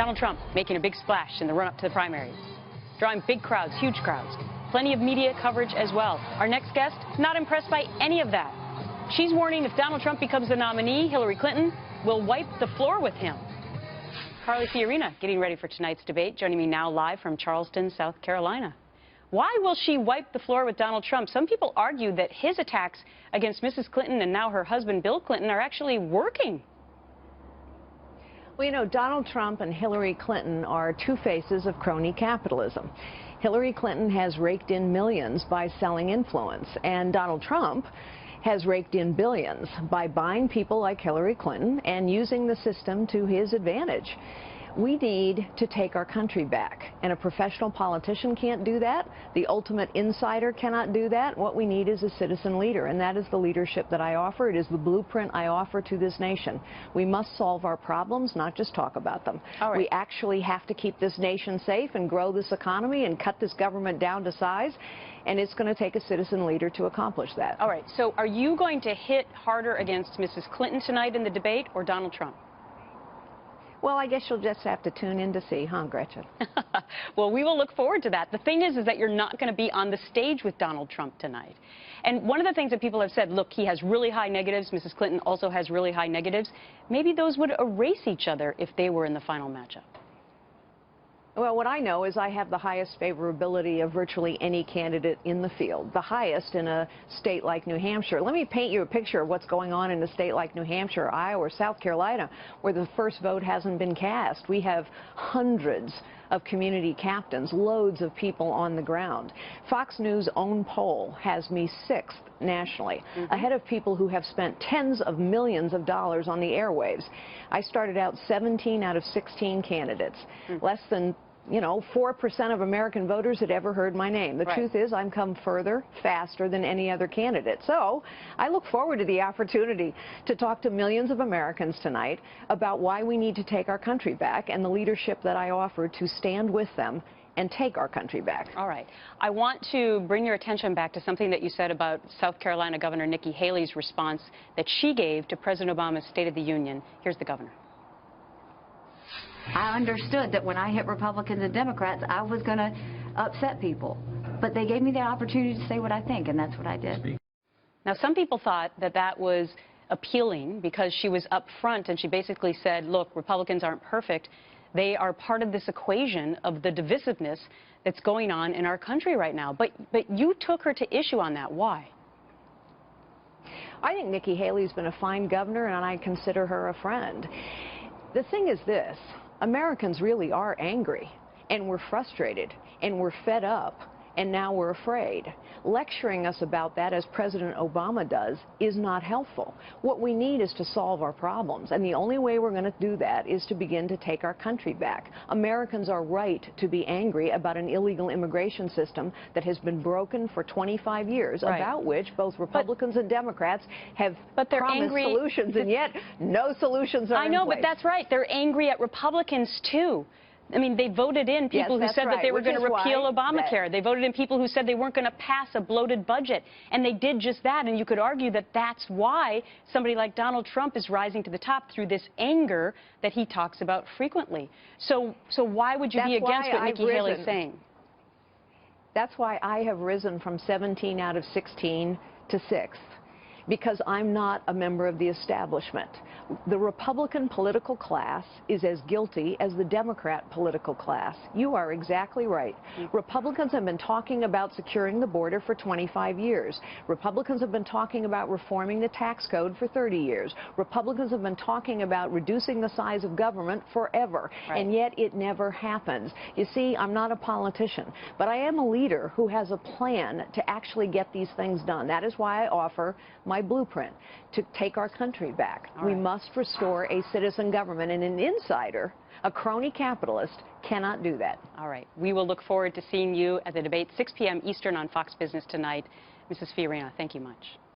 Donald Trump making a big splash in the run-up to the primaries, drawing big crowds, huge crowds. Plenty of media coverage as well. Our next guest, not impressed by any of that. She's warning if Donald Trump becomes the nominee, Hillary Clinton will wipe the floor with him. Carly Fiorina getting ready for tonight's debate, joining me now live from Charleston, South Carolina. Why will she wipe the floor with Donald Trump? Some people argue that his attacks against Mrs. Clinton and now her husband Bill Clinton are actually working. Well, you know, Donald Trump and Hillary Clinton are two faces of crony capitalism. Hillary Clinton has raked in millions by selling influence, and Donald Trump has raked in billions by buying people like Hillary Clinton and using the system to his advantage. We need to take our country back, and a professional politician can't do that. The ultimate insider cannot do that. What we need is a citizen leader, and that is the leadership that I offer. It is the blueprint I offer to this nation. We must solve our problems, not just talk about them. All right. We actually have to keep this nation safe and grow this economy and cut this government down to size, and it's going to take a citizen leader to accomplish that. All right, so are you going to hit harder against Mrs. Clinton tonight in the debate or Donald Trump? Well, I guess you'll just have to tune in to see, huh, Gretchen? Well, we will look forward to that. The thing is that you're not going to be on the stage with Donald Trump tonight. And one of the things that people have said, look, he has really high negatives. Mrs. Clinton also has really high negatives. Maybe those would erase each other if they were in the final matchup. Well, what I know is I have the highest favorability of virtually any candidate in the field, the highest in a state like New Hampshire. Let me paint you a picture of what's going on in a state like New Hampshire, Iowa, or South Carolina, where the first vote hasn't been cast. We have hundreds of community captains, loads of people on the ground. Fox News' own poll has me 6th nationally, ahead of people who have spent tens of millions of dollars on the airwaves. I started out 17 out of 16 candidates. Less than 4% of American voters had ever heard my name. The truth is, I've come further, faster than any other candidate. So I look forward to the opportunity to talk to millions of Americans tonight about why we need to take our country back and the leadership that I offer to stand with them and take our country back. All right. I want to bring your attention back to something that you said about South Carolina Governor Nikki Haley's response that she gave to President Obama's State of the Union. Here's the governor. I understood that when I hit Republicans and Democrats, I was going to upset people. But they gave me the opportunity to say what I think, and that's what I did. Now, some people thought that that was appealing because she was up front and she basically said, look, Republicans aren't perfect. They are part of this equation of the divisiveness that's going on in our country right now. But you took her to issue on that. Why? I think Nikki Haley's been a fine governor, and I consider her a friend. The thing is this. Americans really are angry, and we're frustrated, and we're fed up, and now we're afraid. Lecturing us about that, as President Obama does, is not helpful. What we need is to solve our problems, and the only way we're going to do that is to begin to take our country back. Americans are right to be angry about an illegal immigration system that has been broken for 25 years, about which both Republicans and Democrats have promised solutions, and yet no solutions are in place. But that's right. They're angry at Republicans, too. I mean, they voted in people who said that they were going to repeal Obamacare. They voted in people who said they weren't going to pass a bloated budget. And they did just that. And you could argue that that's why somebody like Donald Trump is rising to the top through this anger that he talks about frequently. So why would you be against what Nikki Haley's saying? That's why I have risen from 17 out of 16 to 6th. Because I'm not a member of the establishment. The Republican political class is as guilty as the Democrat political class. You are exactly right. Republicans have been talking about securing the border for 25 years. Republicans have been talking about reforming the tax code for 30 years. Republicans have been talking about reducing the size of government forever. And yet it never happens. You see, I'm not a politician, but I am a leader who has a plan to actually get these things done. That is why I offer my blueprint to take our country back. We must restore a citizen government, and an insider, a crony capitalist, cannot do that. All right. We will look forward to seeing you at the debate, 6 p.m. Eastern on Fox Business tonight. Mrs. Fiorina, thank you much.